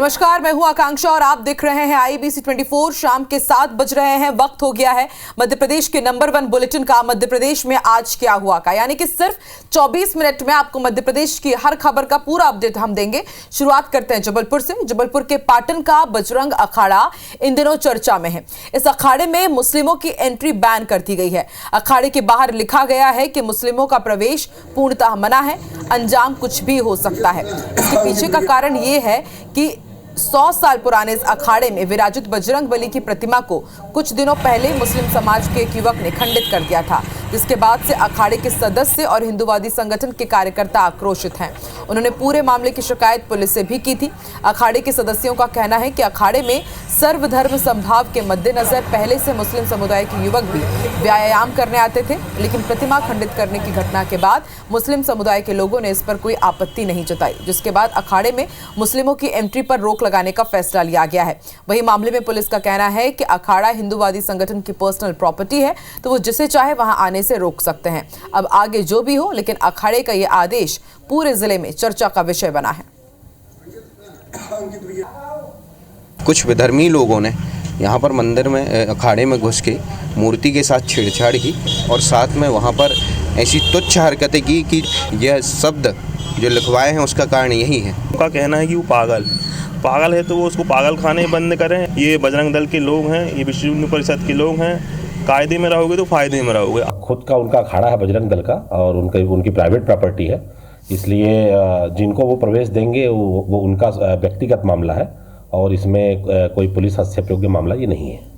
नमस्कार, मैं हूं आकांक्षा और आप देख रहे हैं IBC 24। शाम के 7 बज रहे हैं, वक्त हो गया है मध्य प्रदेश के नंबर 1 बुलेटिन का। मध्य प्रदेश में आज क्या हुआ का, यानी कि सिर्फ 24 मिनट में आपको मध्य प्रदेश की हर खबर का पूरा अपडेट हम देंगे। शुरुआत करते हैं जबलपुर से। जबलपुर के पाटन का बजरंग अखाड़ा इन दिनों चर्चा में है। इस अखाड़े में मुस्लिमों की एंट्री बैन कर दी गई है। अखाड़े के बाहर लिखा गया है कि मुस्लिमों का प्रवेश पूर्णतः मना है, अंजाम कुछ भी हो सकता है। इसके पीछे का कारण यह है कि 100 साल पुराने इस अखाड़े में विराजित बजरंग बली की प्रतिमा को कुछ दिनों पहले मुस्लिम समाज के एक युवक ने खंडित कर दिया था, जिसके बाद से अखाड़े के सदस्य और हिंदूवादी संगठन के कार्यकर्ता आक्रोशित हैं। उन्होंने पूरे मामले की शिकायत पुलिस से भी की थी। अखाड़े के सदस्यों का कहना है कि अखाड़े में सर्वधर्म समभाव के मद्देनजर पहले से मुस्लिम समुदाय के युवक भी व्यायाम करने आते थे, लेकिन प्रतिमा खंडित करने की घटना के बाद मुस्लिम समुदाय के लोगों ने इस पर कोई आपत्ति नहीं जताई, जिसके बाद अखाड़े में मुस्लिमों की एंट्री पर रोक लगाने का फैसला लिया गया है। वहीं मामले में पुलिस का कहना है कि अखाड़ा हिंदूवादी संगठन की पर्सनल प्रॉपर्टी है, तो वो जिसे चाहे वहां आने से रोक सकते हैं। अब आगे जो भी हो, लेकिन अखाड़े का यह आदेश पूरे जिले में चर्चा का विषय बना है। कुछ विधर्मी लोगों ने यहाँ पर मंदिर में अखाड़े में घुस के मूर्ति के साथ छेड़छाड़ की और साथ में वहाँ पर ऐसी तुच्छ हरकतें की कि यह शब्द जो लिखवाए हैं उसका कारण यही है। उनका कहना है कि वो पागल है, तो वो उसको पागल खाने बंद करें। ये बजरंग दल के लोग हैं, ये विश्व हिंदू परिषद के लोग हैं। कायदे में रहोगे तो फायदे में रहोगे। खुद का उनका अखाड़ा है बजरंग दल का और उनकी प्राइवेट प्रॉपर्टी है, इसलिए जिनको वो प्रवेश देंगे वो उनका व्यक्तिगत मामला है और इसमें कोई पुलिस हस्तक्षेप योग्य मामला ये नहीं है।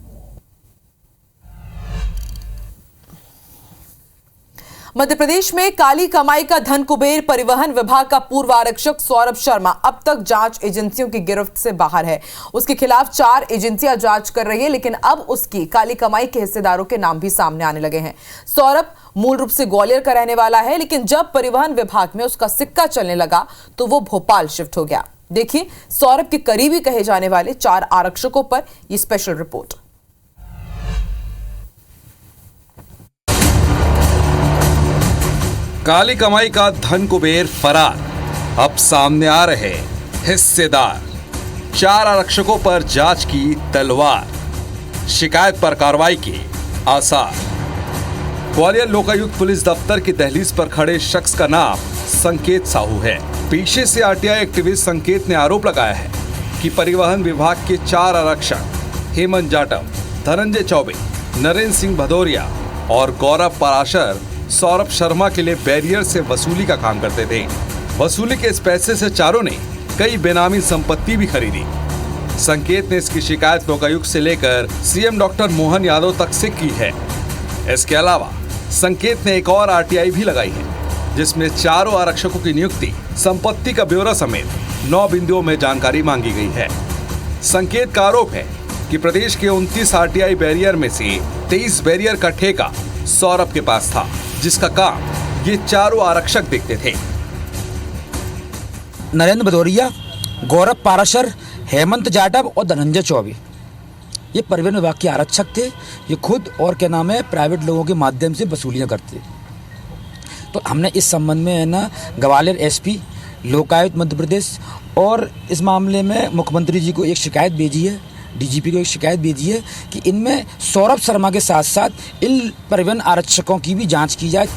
मध्य प्रदेश में काली कमाई का धन कुबेर परिवहन विभाग का पूर्व आरक्षक सौरभ शर्मा अब तक जांच एजेंसियों की गिरफ्त से बाहर है। उसके खिलाफ 4 एजेंसियां जांच कर रही है, लेकिन अब उसकी काली कमाई के हिस्सेदारों के नाम भी सामने आने लगे हैं। सौरभ मूल रूप से ग्वालियर का रहने वाला है, लेकिन जब परिवहन विभाग में उसका सिक्का चलने लगा तो वो भोपाल शिफ्ट हो गया। देखिए सौरभ के करीबी कहे जाने वाले 4 आरक्षकों पर यह स्पेशल रिपोर्ट। काली कमाई का धन कुबेर फरार, अब सामने आ रहे हिस्सेदार। 4 आरक्षकों पर जांच की तलवार, शिकायत पर कार्रवाई के आसार। ग्वालियर लोकायुक्त पुलिस दफ्तर की दहलीज पर खड़े शख्स का नाम संकेत साहू है। पेशे से आरटीआई एक्टिविस्ट संकेत ने आरोप लगाया है कि परिवहन विभाग के 4 आरक्षक हेमंत जाटव, धनंजय चौबे, नरेंद्र सिंह भदौरिया और गौरव पराशर सौरभ शर्मा के लिए बैरियर से वसूली का काम करते थे। वसूली के इस पैसे से चारों ने कई बेनामी संपत्ति भी खरीदी। संकेत ने इसकी शिकायत लोकायुक्त से लेकर सीएम डॉक्टर मोहन यादव तक से की है। इसके अलावा संकेत ने एक और आरटीआई भी लगाई है, जिसमें 4 आरक्षकों की नियुक्ति, संपत्ति का ब्यौरा समेत 9 बिंदुओं में जानकारी मांगी गई है। संकेत का आरोप है कि प्रदेश के 29 आरटीआई बैरियर में से 23 बैरियर का ठेका सौरभ के पास था, जिसका काम ये 4 आरक्षक देखते थे। नरेंद्र भदौरिया, गौरव पाराशर, हेमंत जाटव और धनंजय चौबे ये परिवहन विभाग के आरक्षक थे। ये खुद और क्या नाम है प्राइवेट लोगों के माध्यम से वसूलियां करते। तो हमने इस संबंध में है ना ग्वालियर एसपी, लोकायुक्त मध्य प्रदेश और इस मामले में मुख्यमंत्री जी को एक शिकायत भेजी है, डीजीपी को एक शिकायत भेजी है कि इनमें सौरभ शर्मा के साथ साथ इन परिवहन आरक्षकों की भी जांच की जाए।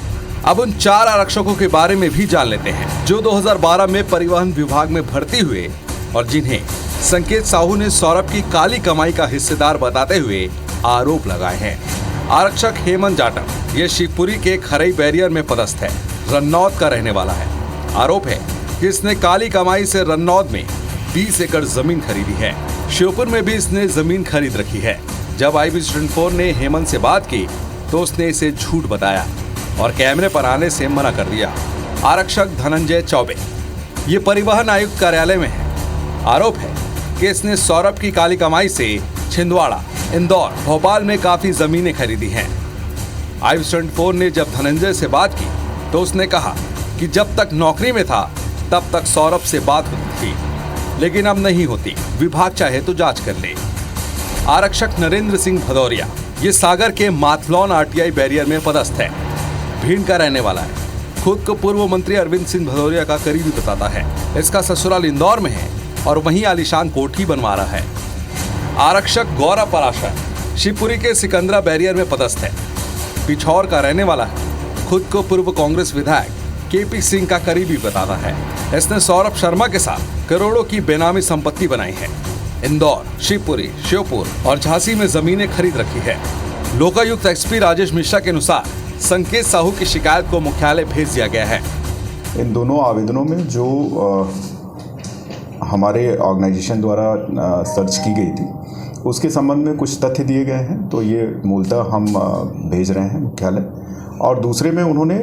अब उन 4 आरक्षकों के बारे में भी जान लेते हैं, जो 2012 में परिवहन विभाग में भर्ती हुए और जिन्हें संकेत साहू ने सौरभ की काली कमाई का हिस्सेदार बताते हुए आरोप लगाए हैं। आरक्षक हेमंत जाटव ये शिवपुरी के खरई बैरियर में पदस्थ है, रन्नौद का रहने वाला है। आरोप है कि इसने काली कमाई से रन्नौद में 20 एकड़ जमीन खरीदी है। श्योपुर में भी इसने जमीन खरीद रखी है। जब IBC 24 ने हेमंत से बात की तो उसने इसे झूठ बताया और कैमरे पर आने से मना कर दिया। आरक्षक धनंजय चौबे ये परिवहन आयुक्त कार्यालय में है। आरोप है कि इसने सौरभ की काली कमाई से छिंदवाड़ा, इंदौर, भोपाल में काफी जमीनें खरीदी हैं। IBC 24 ने जब धनंजय से बात की तो उसने कहा कि जब तक नौकरी में था तब तक सौरभ से बात होती थी, लेकिन अब नहीं होती। विभाग चाहे तो जांच कर ले। आरक्षक नरेंद्र सिंह भदौरिया ये सागर के माथलॉन आरटीआई बैरियर में पदस्थ है, भीड़ का रहने वाला है। खुद को पूर्व मंत्री अरविंद सिंह भदौरिया का करीबी बताता है। इसका ससुराल इंदौर में है। और वहीं आलीशान कोठी बनवा रहा है। आरक्षक गौरव पराशर शिवपुरी के सिकंदरा बैरियर में पदस्थ है। पिछौर का रहने वाला है। खुद को पूर्व कांग्रेस विधायक केपी सिंह का करीबी बताता है। इसने सौरभ शर्मा के साथ करोड़ों की बेनामी संपत्ति बनाई है। इंदौर, शिवपुरी, श्योपुर और झांसी में जमीनें खरीद रखी है। लोकायुक्त एसपी राजेश मिश्रा के अनुसार संकेत साहू की शिकायत को मुख्यालय भेज दिया गया है। इन दोनों आवेदनों में जो हमारे ऑर्गेनाइजेशन द्वारा सर्च की गई थी उसके संबंध में कुछ तथ्य दिए गए हैं, तो ये मूलतः हम भेज रहे हैं मुख्यालय। और दूसरे में उन्होंने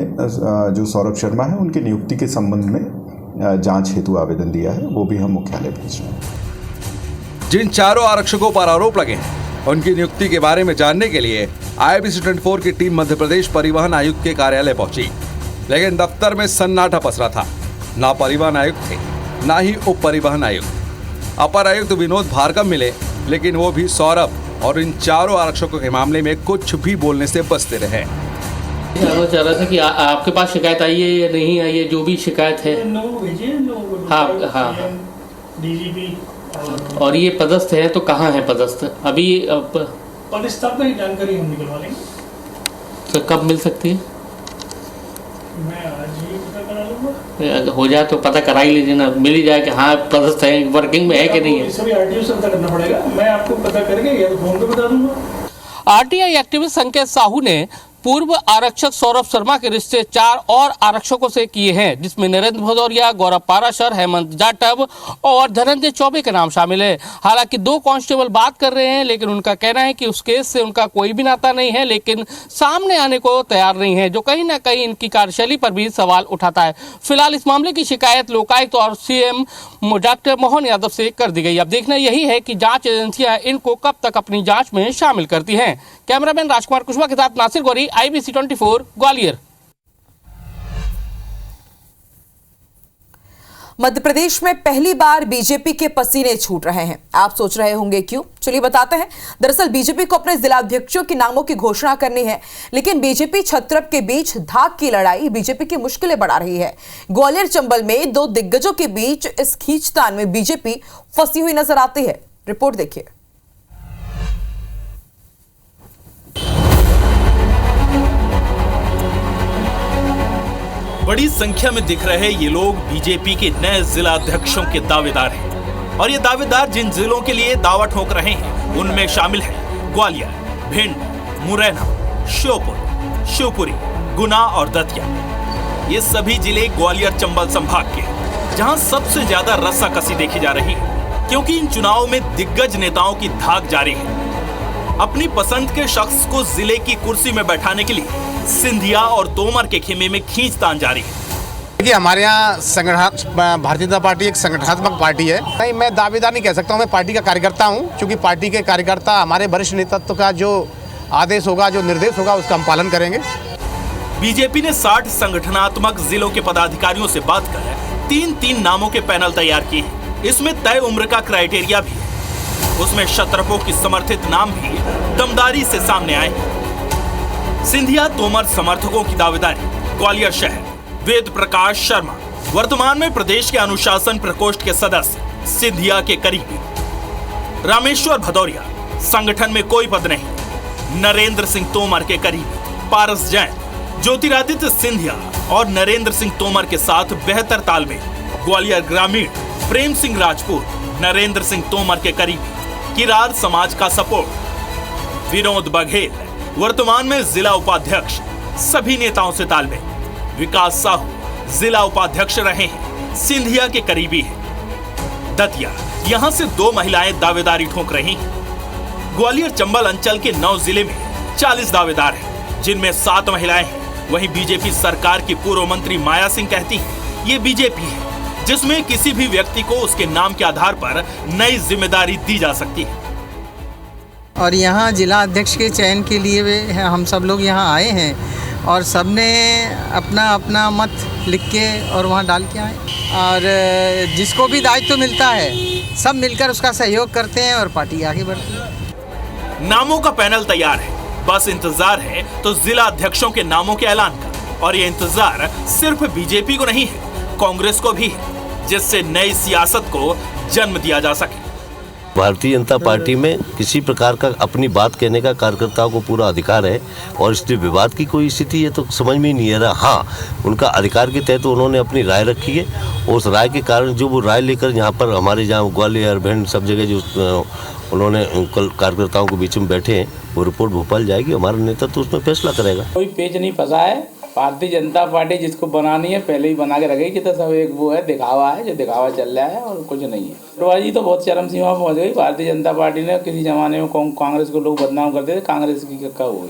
जो सौरभ शर्मा है उनकी नियुक्ति के संबंध में जांच हेतु आवेदन दिया है, वो भी हम मुख्यालय भेज रहे हैं। जिन चारों आरक्षकों पर आरोप लगे हैं उनकी नियुक्ति के बारे में जानने के लिए IBC 24 की टीम मध्य प्रदेश परिवहन आयुक्त के कार्यालय पहुंची, लेकिन दफ्तर में सन्नाटा पसरा था। ना परिवहन आयुक्त थे, ना ही उप परिवहन आयुक्त। अपर आयुक्त विनोद भार्गव मिले, लेकिन वो भी सौरभ और इन चारों आरक्षकों के मामले में कुछ भी बोलने से बचते रहे। जानना चाह रहा था कि आपके पास शिकायत आई है या नहीं आई है, जो भी शिकायत है। हाँ। DGP और ये पदस्थ है तो कहाँ है पदस्थ अभी? पदस्थापना की जानकारी हम निकलवा लेंगे। तो कब मिल सकती है? मैं आज ही पता करा लूँगा। हो जाए तो पता करा ही लीजिए ना, मिल ही जाए कि हाँ पदस्थ है, वर्किंग में है कि नहीं है। सभी RTO से पता करना पड़ेगा, मैं आपको पता करके या तो फोन पे बता दूंगा। RTI एक्टिविस्ट संकेत साहू ने पूर्व आरक्षक सौरभ शर्मा के रिश्ते 4 और आरक्षकों से किए हैं, जिसमें नरेंद्र भदौरिया, गौरव पाराशर, हेमंत जाटव और धनंजय चौबे के नाम शामिल है। हालांकि 2 कांस्टेबल बात कर रहे हैं, लेकिन उनका कहना है कि उस केस से उनका कोई भी नाता नहीं है, लेकिन सामने आने को तैयार नहीं है, जो कहीं ना कहीं इनकी कार्यशैली पर भी सवाल उठाता है। फिलहाल इस मामले की शिकायत लोकायुक्त और CM डॉक्टर मोहन यादव से कर दी गई। अब देखना यही है कि जांच एजेंसियां इनको कब तक अपनी जांच में शामिल करती हैं। कैमरामैन राजकुमार कुशवाहा के साथ नासिर गौरी, IBC 24 ग्वालियर। मध्य प्रदेश में पहली बार बीजेपी के पसीने छूट रहे हैं। आप सोच रहे होंगे क्यों? चलिए बताते हैं। दरअसल बीजेपी को अपने जिलाध्यक्षों के नामों की घोषणा करनी है, लेकिन बीजेपी छत्रप के बीच धाक की लड़ाई बीजेपी की मुश्किलें बढ़ा रही है। ग्वालियर चंबल में 2 दिग्गजों के बीच इस खींचतान में बीजेपी फंसी हुई नजर आती है। रिपोर्ट देखिए। बड़ी संख्या में दिख रहे ये लोग बीजेपी के नए जिला अध्यक्षों के दावेदार हैं, और ये दावेदार जिन जिलों के लिए दावा ठोक रहे हैं उनमें शामिल है ग्वालियर, भिंड, मुरैना, श्योपुर, शिवपुरी, गुना और दतिया। ये सभी जिले ग्वालियर चंबल संभाग के, जहां सबसे ज्यादा रस्साकसी देखी जा रही है, क्योंकि इन चुनावों में दिग्गज नेताओं की धाक जारी है। अपनी पसंद के शख्स को जिले की कुर्सी में बैठाने के लिए सिंधिया और तोमर के खेमे में खींचतान जारी है। देखिए, हमारे यहाँ भारतीय जनता पार्टी एक संगठनात्मक पार्टी है। नहीं, मैं दावेदार नहीं कह सकता हूँ, मैं पार्टी का कार्यकर्ता हूँ, क्योंकि पार्टी के कार्यकर्ता हमारे वरिष्ठ नेतृत्व का जो आदेश होगा, जो निर्देश होगा, उसका हम पालन करेंगे। बीजेपी ने 60 संगठनात्मक जिलों के पदाधिकारियों से बात कर 3-3 नामों के पैनल तैयार किए हैं। इसमें तय उम्र का क्राइटेरिया भी है। उसमें क्षत्रपों की समर्थित नाम भी दमदारी से सामने आए हैं। सिंधिया तोमर समर्थकों की दावेदारी ग्वालियर शहर, वेद प्रकाश शर्मा वर्तमान में प्रदेश के अनुशासन प्रकोष्ठ के सदस्य, सिंधिया के करीबी। रामेश्वर भदौरिया संगठन में कोई पद नहीं, नरेंद्र सिंह तोमर के करीबी। पारस जैन ज्योतिरादित्य सिंधिया और नरेंद्र सिंह तोमर के साथ बेहतर तालमेल। ग्वालियर ग्रामीण प्रेम सिंह राजपूत नरेंद्र सिंह तोमर के करीबी। किरार समाज का सपोर्ट। विनोद बघेल वर्तमान में जिला उपाध्यक्ष, सभी नेताओं से तालमेल। विकास साहू जिला उपाध्यक्ष रहे हैं, सिंधिया के करीबी हैं। दतिया, यहां से 2 महिलाएं दावेदारी ठोक रही हैं। ग्वालियर चंबल अंचल के 9 जिले में 40 दावेदार हैं, जिनमें 7 महिलाएं हैं। वहीं बीजेपी सरकार की पूर्व मंत्री माया सिंह कहती हैं, ये बीजेपी है जिसमें किसी भी व्यक्ति को उसके नाम के आधार पर नई जिम्मेदारी दी जा सकती है। और यहाँ जिला अध्यक्ष के चयन के लिए हम सब लोग यहाँ आए हैं, और सबने अपना अपना मत लिख के और वहाँ डाल के आए, और जिसको भी दायित्व मिलता है सब मिलकर उसका सहयोग करते हैं और पार्टी आगे बढ़ती है। नामों का पैनल तैयार है, बस इंतजार है तो जिला अध्यक्षों के नामों के ऐलान का। और ये इंतजार सिर्फ बीजेपी को नहीं है, कांग्रेस को भी है, जिससे नई सियासत को जन्म दिया जा सके। भारतीय जनता पार्टी में किसी प्रकार का अपनी बात कहने का कार्यकर्ताओं को पूरा अधिकार है और इसलिए विवाद की कोई स्थिति है तो समझ में ही नहीं आ रहा। हाँ, उनका अधिकार के तहत उन्होंने अपनी राय रखी है और उस राय के कारण जो वो राय लेकर यहाँ पर हमारे जहाँ ग्वालियर भिंड सब जगह जो उन्होंने कल कार्यकर्ताओं के बीच में बैठे हैं वो रिपोर्ट भोपाल जाएगी। हमारा नेता तो उसमें फैसला करेगा। कोई पेच नहीं फंसा है। भारतीय जनता पार्टी जिसको बनानी है पहले ही बना के रखेगी। तो सब एक वो है दिखावा है, जो दिखावा चल रहा है और कुछ नहीं है। टोटवाजी तो बहुत चरम सीमा पहुंच गई। भारतीय जनता पार्टी ने किसी जमाने में कांग्रेस को लोग बदनाम करते थे, कांग्रेस की क्या हुई।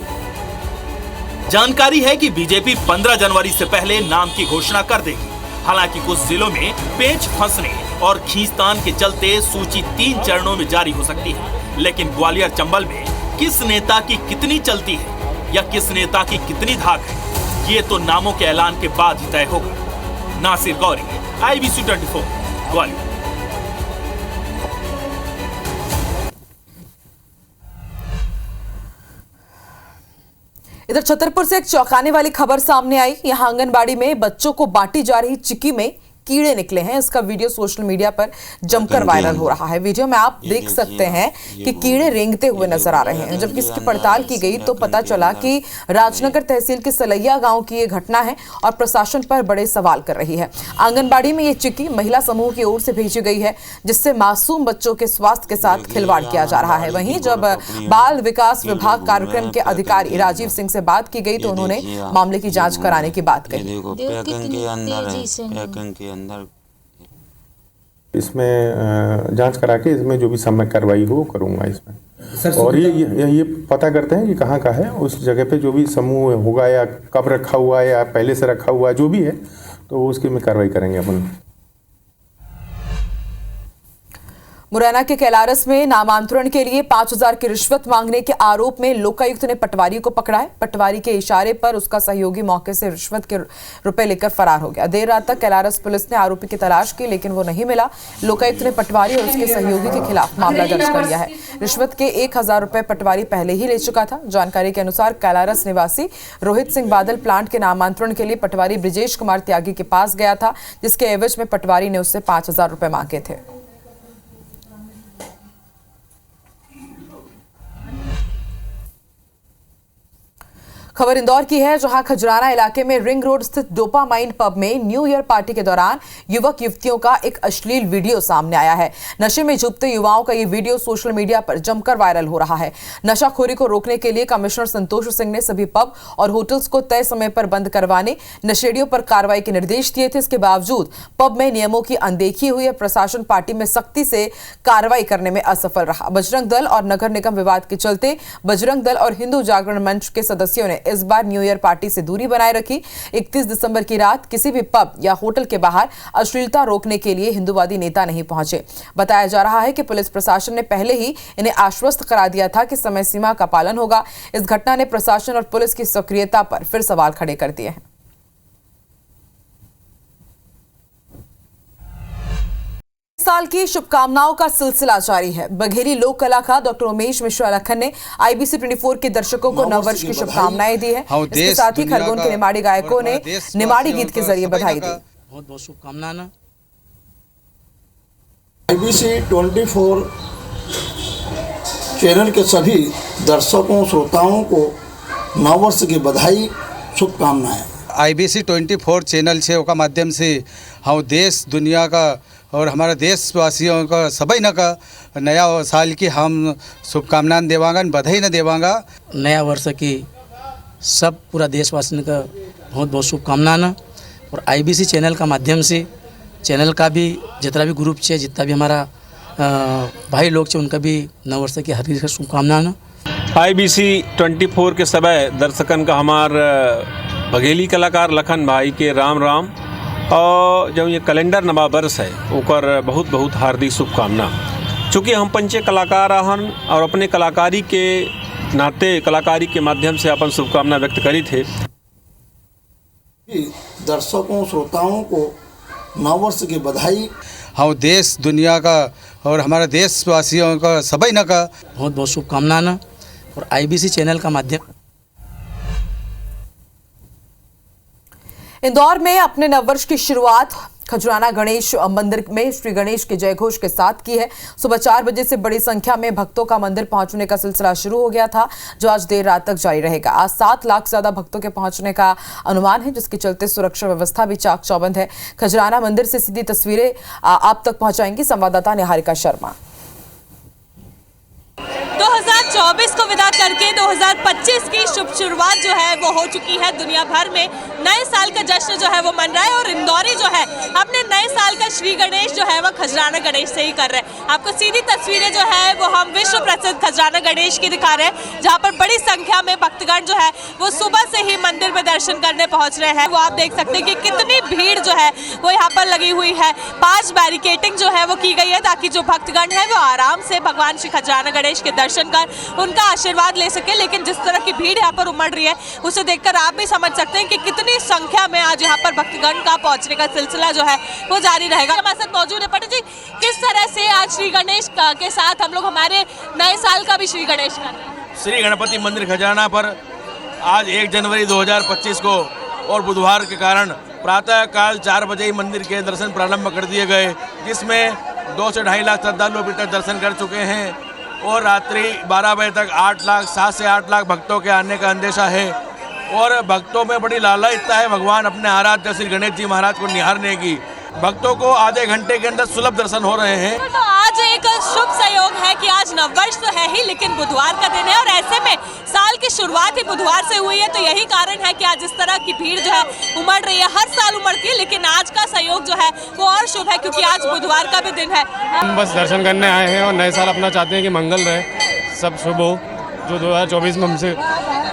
जानकारी है कि बीजेपी 15 जनवरी से पहले नाम की घोषणा कर देगी। हालांकि कुछ जिलों में पेच फंसने और खींचतान के चलते सूची 3 चरणों में जारी हो सकती है। लेकिन ग्वालियर चंबल में किस नेता की कितनी चलती है या किस नेता की कितनी धाक है, ये तो नामों के ऐलान के बाद ही तय होगा। नासिर गौरी, IBC 24, ग्वालियर। इधर छतरपुर से एक चौंकाने वाली खबर सामने आई। यहां आंगनबाड़ी में बच्चों को बांटी जा रही चिक्की में कीड़े निकले हैं। इसका वीडियो सोशल मीडिया पर जमकर वायरल हो रहा है। वीडियो में आप देख सकते हैं कि कीड़े रेंगते हुए नजर आ रहे हैं। जब इसकी पड़ताल की गई तो पता चला कि राजनगर तहसील के सलैया गांव की ये घटना है और प्रशासन पर बड़े सवाल कर रही है। आंगनबाड़ी में ये चिक्की महिला समूह की ओर से भेजी गई है, जिससे मासूम बच्चों के स्वास्थ्य के साथ खिलवाड़ किया जा रहा है। वहीं जब बाल विकास विभाग कार्यक्रम के अधिकारी राजीव सिंह से बात की गई तो उन्होंने मामले की जाँच कराने की बात कही। इसमें जांच करा के इसमें जो भी समय कार्रवाई हो करूंगा इसमें। और ये पता करते हैं कि कहाँ का है, उस जगह पे जो भी समूह होगा या कब रखा हुआ है या पहले से रखा हुआ है जो भी है तो उसकी में कार्रवाई करेंगे अपन। मुरैना के कैलारस में नामांतरण के लिए 5000 की रिश्वत मांगने के आरोप में लोकायुक्त ने पटवारी को पकड़ा है। पटवारी के इशारे पर उसका सहयोगी मौके से रिश्वत के रुपए लेकर फरार हो गया। देर रात तक कैलारस पुलिस ने आरोपी की तलाश की लेकिन वो नहीं मिला। लोकायुक्त ने पटवारी और उसके सहयोगी के खिलाफ मामला दर्ज कर लिया है। रिश्वत के 1000 रुपए पटवारी पहले ही ले चुका था। जानकारी के अनुसार कैलारस निवासी रोहित सिंह बादल प्लांट के नामांतरण के लिए पटवारी ब्रिजेश कुमार त्यागी के पास गया था, जिसके एवज में पटवारी ने उससे 5000 रुपए मांगे थे। खबर इंदौर की है, जहां खजराना इलाके में रिंग रोड स्थित डोपामाइन पब में न्यू ईयर पार्टी के दौरान युवक युवतियों का एक अश्लील वीडियो सामने आया है। नशे में डूबते युवाओं का ये वीडियो सोशल मीडिया पर जमकर वायरल हो रहा है। नशाखोरी को रोकने के लिए कमिश्नर संतोष सिंह ने सभी पब और होटल्स को तय समय पर बंद करवाने, नशेड़ियों पर कार्रवाई के निर्देश दिए थे। इसके बावजूद पब में नियमों की अनदेखी हुई है। प्रशासन पार्टी में सख्ती से कार्रवाई करने में असफल रहा। बजरंग दल और नगर निगम विवाद के चलते बजरंग दल और हिंदू जागरण मंच के सदस्यों ने इस बार न्यू ईयर पार्टी से दूरी बनाए रखी। 31 दिसंबर की रात किसी भी पब या होटल के बाहर अश्लीलता रोकने के लिए हिंदूवादी नेता नहीं पहुंचे। बताया जा रहा है कि पुलिस प्रशासन ने पहले ही इन्हें आश्वस्त करा दिया था कि समय सीमा का पालन होगा। इस घटना ने प्रशासन और पुलिस की सक्रियता पर फिर सवाल खड़े कर दिए हैं। साल की शुभकामनाओं का सिलसिला जारी है। बघेली लोक कलाकार डॉक्टर उमेश मिश्रा लखन ने IBC 24 के दर्शकों को नववर्ष की शुभकामनाएं दी है। इसके साथ ही खरगोन के निमाड़ी गायकों ने निमाड़ी गीत के जरिए बधाई दी। बहुत बहुत शुभकामनाएं। IBC 24 चैनल के सभी दर्शकों श्रोताओं को नववर्ष की बधाई शुभकामनाएं। IBC 24 चैनल से का माध्यम से हम देश दुनिया का और हमारे देशवासियों का सभी न का नया साल की हम शुभकामनाएं देवांगा, बधाई न देवांगा। नया वर्ष की सब पूरा देशवासियों का बहुत बहुत शुभकामनाएं। और IBC चैनल का माध्यम से चैनल का भी जितना भी ग्रुप है, जितना भी हमारा भाई लोग है, उनका भी नव वर्ष की हार्दिक शुभकामनाएं। IBC 24 के सभी दर्शकन का हमार बघेली कलाकार लखन भाई के राम राम। और जब ये कैलेंडर नवा वर्ष है ओकर बहुत बहुत हार्दिक शुभकामना। चूँकि हम पंचे कलाकार हन और अपने कलाकारी के नाते कलाकारी के माध्यम से अपन शुभकामना व्यक्त करी थे। दर्शकों श्रोताओं को नववर्ष की बधाई। हम देश दुनिया का और हमारे देशवासियों का सभी न का बहुत बहुत शुभकामनाएं। और IBC चैनल का माध्यम। इंदौर में अपने नववर्ष की शुरुआत खजुराना गणेश मंदिर में श्री गणेश के जयघोष के साथ की है। सुबह 4 बजे से बड़ी संख्या में भक्तों का मंदिर पहुंचने का सिलसिला शुरू हो गया था, जो आज देर रात तक जारी रहेगा। आज 7 लाख से ज्यादा भक्तों के पहुंचने का अनुमान है, जिसके चलते सुरक्षा व्यवस्था भी चाक चौबंद है। खजुराना मंदिर से सीधी तस्वीरें आप तक पहुंचाएंगी संवाददाता निहारिका शर्मा। 2024 को विदा करके 2025 की शुभ शुरुआत जो है वो हो चुकी है। दुनिया भर में नए साल का जश्न जो है वो मन रहा है और इंदौरी जो है अपने नए साल का श्री गणेश जो है वो खजुराना गणेश से ही कर रहे हैं। आपको सीधी तस्वीरें जो है वो हम विश्व प्रसिद्ध खजुराना गणेश की दिखा रहे हैं, जहाँ पर बड़ी संख्या में भक्तगण जो है वो सुबह से ही मंदिर में दर्शन करने पहुंच रहे हैं। वो आप देख सकते हैं कि कितनी भीड़ जो है वो यहाँ पर लगी हुई है। 5 बैरिकेडिंग जो है वो की गई है ताकि जो भक्तगण है वो आराम से भगवान श्री खजुराना गणेश के दर्शन कर उनका आशीर्वाद ले सके। लेकिन जिस तरह की भीड़ यहाँ पर उमड़ रही है उसे देखकर आप भी समझ सकते हैं कि कितनी संख्या में आज यहाँ पर भक्तगण का पहुंचने का सिलसिला जो है वो जारी रहेगा। हमारे साथ मौजूद है पटेल जी, किस तरह से आज श्री गणेश के साथ हम लोग हमारे नए साल का भी श्री गणेश कर रहे हैं? श्री गणपति मंदिर खजाना पर आज 1 जनवरी 2025 को और बुधवार के कारण प्रातः काल 4 बजे ही मंदिर के दर्शन प्रारंभ कर दिए गए, जिसमें 2 से 2.5 लाख श्रद्धालु अभी तक दर्शन कर चुके हैं और रात्रि 12 बजे तक 7 से 8 लाख भक्तों के आने का अंदेशा है। और भक्तों में बड़ी लालसा है भगवान अपने आराध्य श्री गणेश जी महाराज को निहारने की। भक्तों को आधे घंटे के अंदर सुलभ दर्शन हो रहे हैं। तो आज एक शुभ संयोग है कि आज नववर्ष तो है ही, लेकिन बुधवार का दिन है और ऐसे में साल की शुरुआत ही बुधवार से हुई है, तो यही कारण है कि आज इस तरह की भीड़ जो है उमड़ रही है। हर साल उमड़ती है, लेकिन आज का संयोग जो है वो और शुभ है क्योंकि आज बुधवार का भी दिन है। हम बस दर्शन करने आए हैं और नए साल अपना चाहते हैं कि मंगल रहे, सब शुभ हो। जो 2024 में हमसे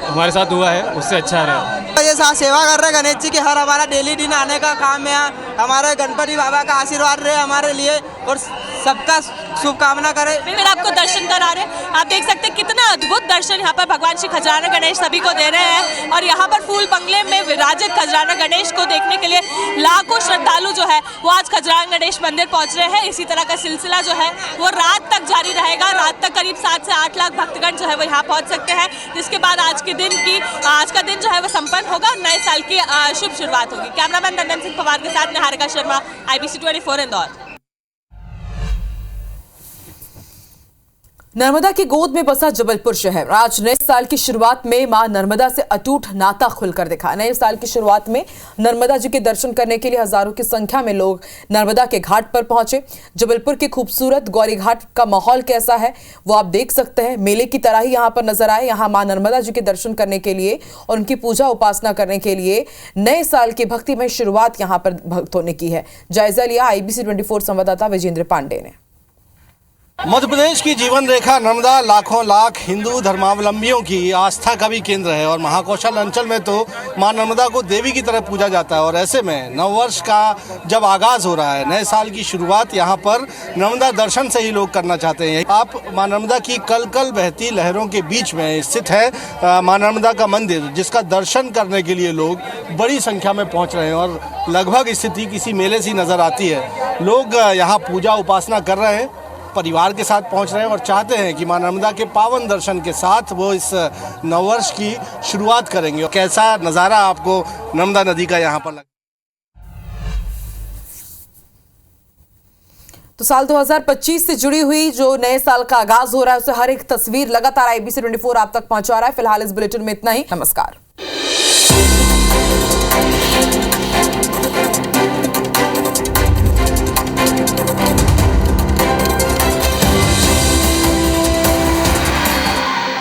हमारे साथ हुआ है उससे अच्छा रहे। ये साथ सेवा कर रहे गणेश जी के, हर हमारा डेली दिन आने का काम है। हमारे गणपति बाबा का आशीर्वाद रहे हमारे लिए और सबका शुभकामना करे। फिर आपको दर्शन करा रहे हैं, आप देख सकते हैं कितना अद्भुत दर्शन यहाँ पर भगवान श्री खजुराना गणेश सभी को दे रहे हैं। और यहाँ पर फूल बंगले में विराजित खजुराना गणेश को देखने के लिए लाखों श्रद्धालु जो है वो आज खजुराना गणेश मंदिर पहुँच रहे हैं। इसी तरह का सिलसिला जो है वो रात तक जारी रहेगा। रात तक करीब 7 से 8 लाख भक्तगण जो है वो यहाँ पहुँच सकते हैं, जिसके बाद आज का दिन जो है वो संपन्न होगा और नए साल की शुभ शुरुआत होगी। कैमरामैन नंदन सिंह पवार के साथ निहारिका शर्मा, IBC 24 इंदौर। नर्मदा की गोद में बसा जबलपुर शहर आज नए साल की शुरुआत में मां नर्मदा से अटूट नाता खुलकर दिखा। नए साल की शुरुआत में नर्मदा जी के दर्शन करने के लिए हजारों की संख्या में लोग नर्मदा के घाट पर पहुंचे। जबलपुर के खूबसूरत गौरी घाट का माहौल कैसा है वो आप देख सकते हैं। मेले की तरह ही यहाँ पर नजर आए। यहाँ मां नर्मदा जी के दर्शन करने के लिए और उनकी पूजा उपासना करने के लिए नए साल की भक्तिमय शुरुआत यहाँ पर भक्तों ने की है। जायजा लिया IBC 24 संवाददाता विजेंद्र पांडे ने। मध्य प्रदेश की जीवन रेखा नर्मदा लाखों लाख हिंदू धर्मावलंबियों की आस्था का भी केंद्र है और महाकौशल अंचल में तो मां नर्मदा को देवी की तरह पूजा जाता है। और ऐसे में नववर्ष का जब आगाज हो रहा है, नए साल की शुरुआत यहाँ पर नर्मदा दर्शन से ही लोग करना चाहते हैं। आप मां नर्मदा की कल कल बहती लहरों के बीच में स्थित है मां नर्मदा का मंदिर, जिसका दर्शन करने के लिए लोग बड़ी संख्या में पहुँच रहे हैं और लगभग स्थिति किसी मेले सी नजर आती है। लोग यहाँ पूजा उपासना कर रहे हैं, परिवार के साथ पहुंच रहे हैं और चाहते हैं कि मां नर्मदा के पावन दर्शन के साथ वो इस नववर्ष की शुरुआत करेंगे। कैसा नज़ारा आपको नर्मदा नदी का यहाँ पर लगा? तो साल 2025 से जुड़ी हुई जो नए साल का आगाज हो रहा है उसे हर एक तस्वीर लगातार IBC 24 आप तक पहुंचा रहा है। फिलहाल इस बुलेटिन में इतना ही। नमस्कार।